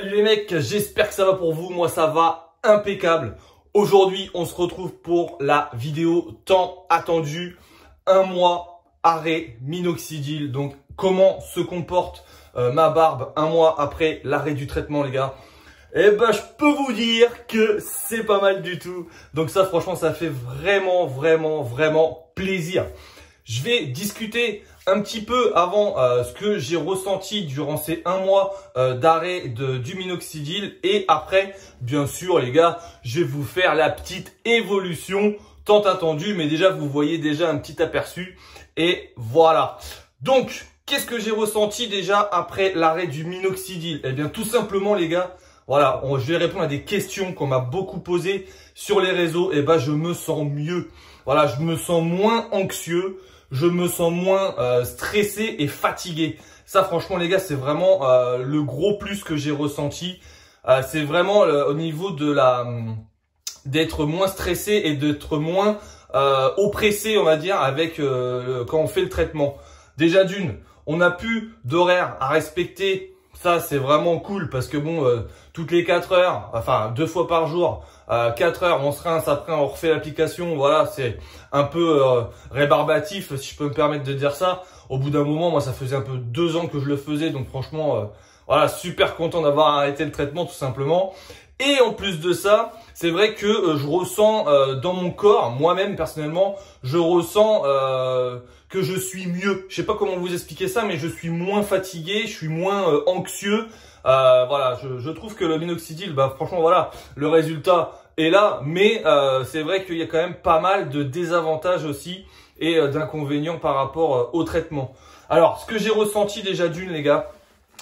Salut les mecs, j'espère que ça va pour vous, moi ça va impeccable. Aujourd'hui on se retrouve pour la vidéo tant attendue, un mois arrêt minoxidil. Donc comment se comporte ma barbe un mois après l'arrêt du traitement les gars. Eh ben je peux vous dire que c'est pas mal du tout. Donc ça franchement ça fait vraiment plaisir. Je vais discuter un petit peu avant ce que j'ai ressenti durant ces un mois d'arrêt du minoxidil. Et après, bien sûr les gars, je vais vous faire la petite évolution tant attendue. Mais déjà, vous voyez déjà un petit aperçu. Et voilà. Donc, qu'est-ce que j'ai ressenti déjà après l'arrêt du minoxidil? Eh bien, tout simplement les gars, voilà, je vais répondre à des questions qu'on m'a beaucoup posées sur les réseaux. Et ben, je me sens mieux. Voilà, je me sens moins anxieux. Je me sens moins stressé et fatigué. Ça, franchement, les gars, c'est vraiment le gros plus que j'ai ressenti. C'est vraiment au niveau de d'être moins stressé et d'être moins oppressé, on va dire, avec quand on fait le traitement. Déjà d'une, on n'a plus d'horaire à respecter. Ça, c'est vraiment cool parce que bon, toutes les 4 heures, enfin 2 fois par jour, 4 heures, on se rince, après on refait l'application. Voilà, c'est un peu rébarbatif, si je peux me permettre de dire ça. Au bout d'un moment, moi, ça faisait un peu 2 ans que je le faisais. Donc franchement, voilà, super content d'avoir arrêté le traitement tout simplement. Et en plus de ça, c'est vrai que je ressens dans mon corps, moi-même personnellement, je ressens que je suis mieux. Je sais pas comment vous expliquer ça, mais je suis moins fatigué, je suis moins anxieux. Voilà, je trouve que le minoxidil, bah franchement voilà, le résultat est là, mais c'est vrai qu'il y a quand même pas mal de désavantages aussi et d'inconvénients par rapport au traitement. Alors, ce que j'ai ressenti déjà d'une les gars,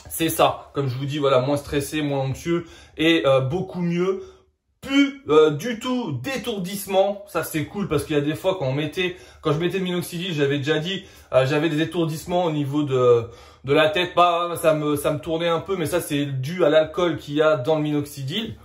c'est ça, comme je vous dis, voilà, moins stressé, moins anxieux et beaucoup mieux. Plus du tout d'étourdissement, ça c'est cool parce qu'il y a des fois quand je mettais le minoxidil, j'avais déjà dit, j'avais des étourdissements au niveau de la tête, bah, ça me tournait un peu, mais ça c'est dû à l'alcool qu'il y a dans le minoxidil.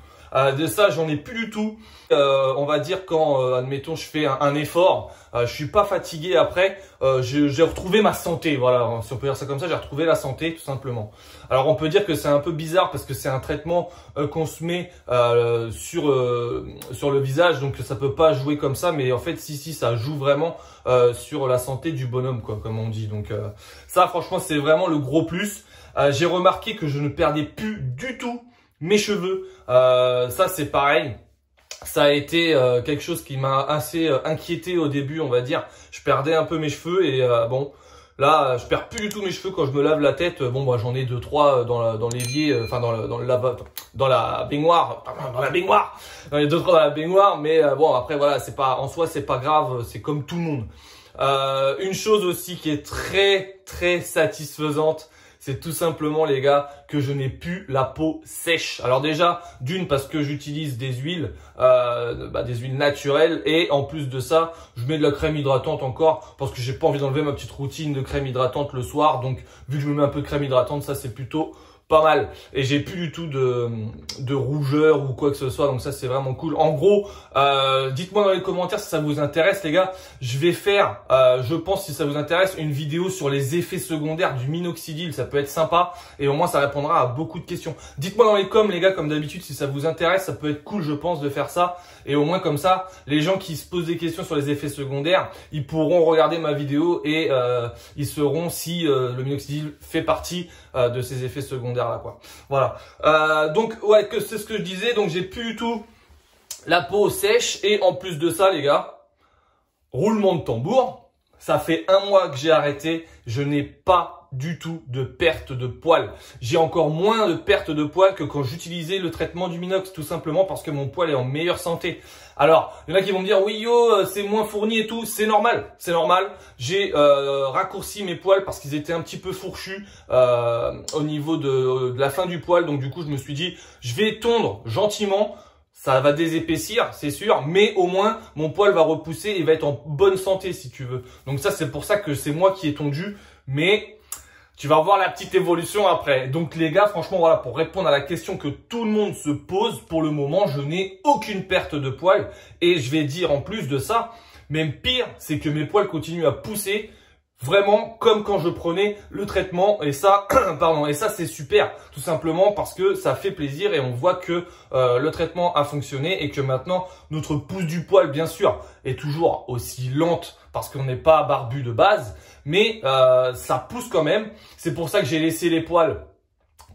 De ça j'en ai plus du tout. On va dire quand admettons je fais un effort, je suis pas fatigué après, j'ai retrouvé ma santé, voilà, si on peut dire ça comme ça, j'ai retrouvé la santé tout simplement. Alors on peut dire que c'est un peu bizarre parce que c'est un traitement qu'on se met sur le visage, donc ça peut pas jouer comme ça, mais en fait si ça joue vraiment sur la santé du bonhomme quoi, comme on dit. Donc ça franchement c'est vraiment le gros plus. J'ai remarqué que je ne perdais plus du tout mes cheveux, ça c'est pareil. Ça a été quelque chose qui m'a assez inquiété au début, on va dire. Je perdais un peu mes cheveux et bon, là, je perds plus du tout mes cheveux quand je me lave la tête. Bon, bah, j'en ai 2-3 dans l'évier, enfin dans la baignoire, J'en ai 2-3 dans la baignoire, mais bon, après voilà, c'est pas en soi, c'est pas grave, c'est comme tout le monde. Une chose aussi qui est très satisfaisante, c'est tout simplement les gars que je n'ai plus la peau sèche. Alors déjà, d'une parce que j'utilise des huiles naturelles et en plus de ça, je mets de la crème hydratante encore parce que j'ai pas envie d'enlever ma petite routine de crème hydratante le soir. Donc vu que je me mets un peu de crème hydratante, ça c'est plutôt pas mal. Et j'ai plus du tout de rougeur ou quoi que ce soit. Donc ça c'est vraiment cool. En gros, dites-moi dans les commentaires si ça vous intéresse les gars. Je vais faire, je pense si ça vous intéresse, une vidéo sur les effets secondaires du minoxidil. Ça peut être sympa et au moins ça répondra à beaucoup de questions. Dites-moi dans les coms les gars, comme d'habitude, si ça vous intéresse. Ça peut être cool je pense de faire ça. Et au moins comme ça, les gens qui se posent des questions sur les effets secondaires, ils pourront regarder ma vidéo et ils sauront si le minoxidil fait partie de ces effets secondaires là quoi. Voilà. Donc ouais, que c'est ce que je disais. Donc j'ai plus du tout la peau sèche et en plus de ça les gars, roulement de tambour. Ça fait un mois que j'ai arrêté. Je n'ai pas du tout de perte de poils. J'ai encore moins de perte de poils que quand j'utilisais le traitement du minox, tout simplement parce que mon poil est en meilleure santé. Alors, il y en a qui vont me dire oui yo, c'est moins fourni et tout, c'est normal, c'est normal. J'ai raccourci mes poils parce qu'ils étaient un petit peu fourchus au niveau de la fin du poil. Donc du coup, je me suis dit, je vais tondre gentiment. Ça va désépaissir, c'est sûr, mais au moins, mon poil va repousser et va être en bonne santé, si tu veux. Donc ça, c'est pour ça que c'est moi qui ai tondu, mais tu vas voir la petite évolution après. Donc les gars, franchement, voilà, pour répondre à la question que tout le monde se pose, pour le moment, je n'ai aucune perte de poils. Et je vais dire en plus de ça, même pire, c'est que mes poils continuent à pousser vraiment comme quand je prenais le traitement. Et ça, pardon, et ça c'est super, tout simplement parce que ça fait plaisir et on voit que le traitement a fonctionné et que maintenant notre pousse du poil, bien sûr, est toujours aussi lente parce qu'on n'est pas barbu de base, mais ça pousse quand même. C'est pour ça que j'ai laissé les poils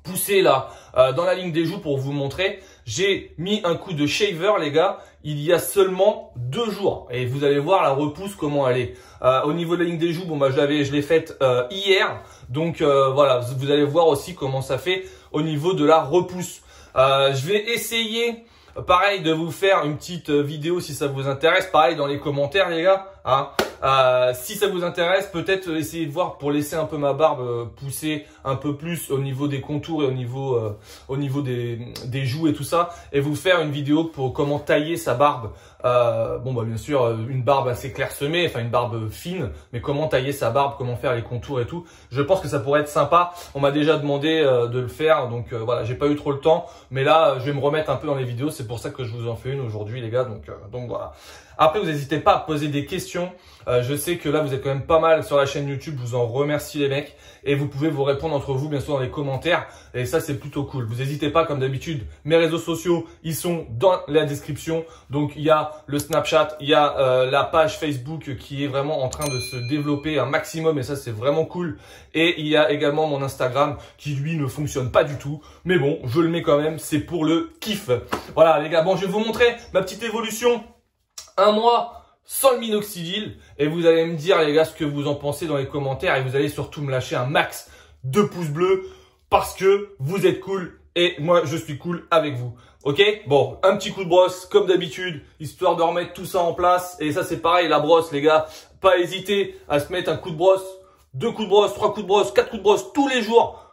pousser là dans la ligne des joues pour vous montrer. J'ai mis un coup de shaver, les gars, il y a seulement 2 jours. Et vous allez voir la repousse, comment elle est. Au niveau de la ligne des joues, bon bah je l'ai faite hier. Donc voilà, vous allez voir aussi comment ça fait au niveau de la repousse. Je vais essayer, pareil, de vous faire une petite vidéo si ça vous intéresse. Pareil dans les commentaires, les gars. Hein. Si ça vous intéresse, peut-être essayer de voir pour laisser un peu ma barbe pousser un peu plus au niveau des contours et au niveau des joues et tout ça, et vous faire une vidéo pour comment tailler sa barbe. Bon bah bien sûr une barbe assez clairsemée, enfin une barbe fine, mais comment tailler sa barbe, comment faire les contours et tout. Je pense que ça pourrait être sympa. On m'a déjà demandé de le faire, donc voilà, j'ai pas eu trop le temps, mais là je vais me remettre un peu dans les vidéos. C'est pour ça que je vous en fais une aujourd'hui, les gars. Donc voilà. Après, vous n'hésitez pas à poser des questions. Je sais que là, vous êtes quand même pas mal sur la chaîne YouTube. Je vous en remercie, les mecs. Et vous pouvez vous répondre entre vous, bien sûr, dans les commentaires. Et ça, c'est plutôt cool. Vous n'hésitez pas, comme d'habitude. Mes réseaux sociaux, ils sont dans la description. Donc, il y a le Snapchat, il y a la page Facebook qui est vraiment en train de se développer un maximum. Et ça, c'est vraiment cool. Et il y a également mon Instagram qui, lui, ne fonctionne pas du tout. Mais bon, je le mets quand même. C'est pour le kiff. Voilà, les gars. Bon, je vais vous montrer ma petite évolution. Un mois sans le minoxidil et vous allez me dire, les gars, ce que vous en pensez dans les commentaires, et vous allez surtout me lâcher un max de pouces bleus parce que vous êtes cool et moi je suis cool avec vous. Ok, bon, un petit coup de brosse comme d'habitude, histoire de remettre tout ça en place. Et ça, c'est pareil, la brosse, les gars, pas hésiter à se mettre un coup de brosse, 2 coups de brosse, 3 coups de brosse, 4 coups de brosse tous les jours.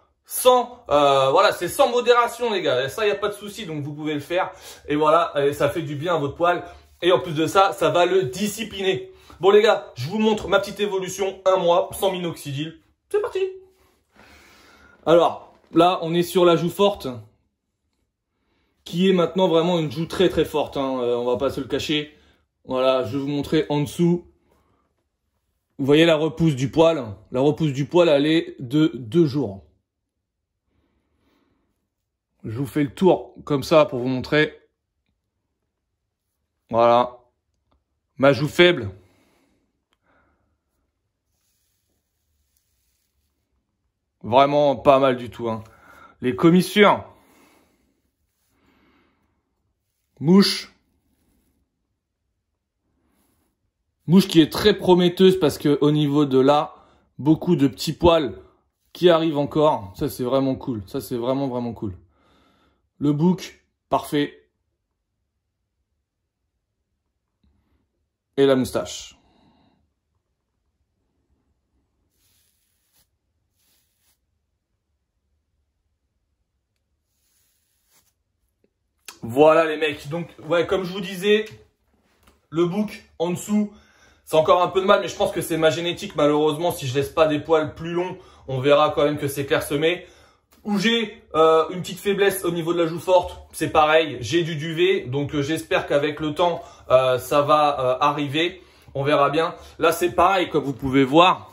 Voilà, c'est sans modération, les gars. Ça, il n'y a pas de souci, donc vous pouvez le faire. Et voilà, et ça fait du bien à votre poil. Et en plus de ça, ça va le discipliner. Bon les gars, je vous montre ma petite évolution, 1 mois sans minoxidil. C'est parti. Alors, là, on est sur la joue forte, qui est maintenant vraiment une joue très très forte. Hein. On va pas se le cacher. Voilà, je vais vous montrer en dessous. Vous voyez la repousse du poil. La repousse du poil, elle est de 2 jours. Je vous fais le tour comme ça pour vous montrer. Voilà, ma joue faible. Vraiment pas mal du tout. Hein. Les commissures. Mouche. Mouche qui est très prometteuse parce que au niveau de là, beaucoup de petits poils qui arrivent encore. Ça, c'est vraiment cool. Ça, c'est vraiment, vraiment cool. Le bouc, parfait. Et la moustache. Voilà les mecs. Donc ouais, comme je vous disais, le bouc en dessous, c'est encore un peu de mal, mais je pense que c'est ma génétique. Malheureusement, si je laisse pas des poils plus longs, on verra quand même que c'est clairsemé. Où j'ai une petite faiblesse au niveau de la joue forte, c'est pareil, j'ai du duvet, donc j'espère qu'avec le temps, ça va arriver. On verra bien. Là, c'est pareil, comme vous pouvez voir.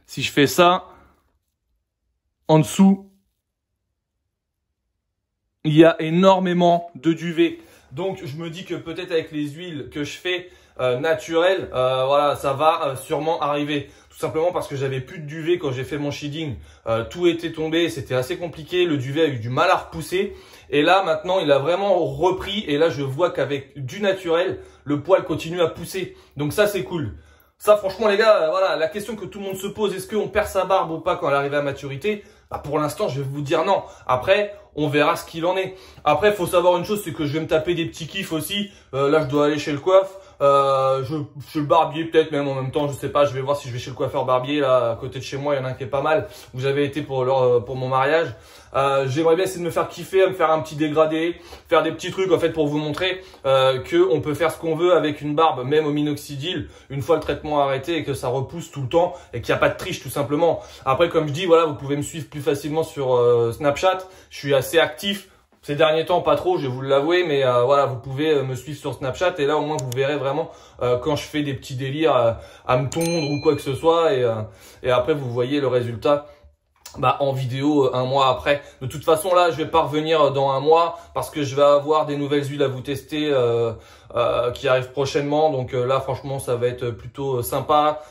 Si je fais ça, en dessous, il y a énormément de duvet. Donc, je me dis que peut-être avec les huiles que je fais naturelles, voilà, ça va sûrement arriver. Tout simplement parce que j'avais plus de duvet quand j'ai fait mon shedding. Tout était tombé, c'était assez compliqué. Le duvet a eu du mal à repousser. Et là, maintenant, il a vraiment repris. Et là, je vois qu'avec du naturel, le poil continue à pousser. Donc ça, c'est cool. Ça, franchement, les gars, voilà, la question que tout le monde se pose, est-ce qu'on perd sa barbe ou pas quand elle arrive à maturité? Bah, pour l'instant, je vais vous dire non. Après, on verra ce qu'il en est. Après, il faut savoir une chose, c'est que je vais me taper des petits kiffs aussi. Là, je dois aller chez le coiffe. Chez le barbier peut-être même en même temps, je sais pas, je vais voir si je vais chez le coiffeur barbier là à côté de chez moi, il y en a un qui est pas mal où j'avais été pour mon mariage. J'aimerais bien essayer de me faire kiffer, à me faire un petit dégradé, faire des petits trucs en fait pour vous montrer que on peut faire ce qu'on veut avec une barbe, même au minoxidil, une fois le traitement arrêté et que ça repousse tout le temps et qu'il n'y a pas de triche tout simplement. Après comme je dis, voilà, vous pouvez me suivre plus facilement sur Snapchat, je suis assez actif. Ces derniers temps, pas trop, je vais vous l'avouer, mais voilà, vous pouvez me suivre sur Snapchat et là au moins vous verrez vraiment quand je fais des petits délires à me tondre ou quoi que ce soit et après vous voyez le résultat en vidéo un mois après. De toute façon là, je vais pas revenir dans un mois parce que je vais avoir des nouvelles huiles à vous tester qui arrivent prochainement. Donc là, franchement, ça va être plutôt sympa.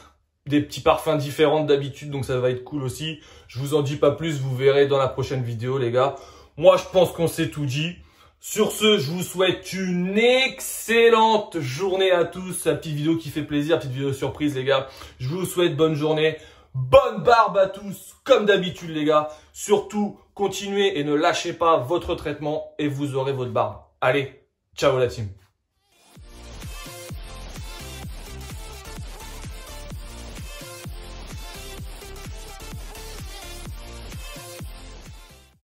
Des petits parfums différents d'habitude, donc ça va être cool aussi. Je vous en dis pas plus, vous verrez dans la prochaine vidéo, les gars. Moi, je pense qu'on s'est tout dit. Sur ce, je vous souhaite une excellente journée à tous. La petite vidéo qui fait plaisir, petite vidéo surprise, les gars. Je vous souhaite bonne journée. Bonne barbe à tous, comme d'habitude, les gars. Surtout, continuez et ne lâchez pas votre traitement et vous aurez votre barbe. Allez, ciao la team.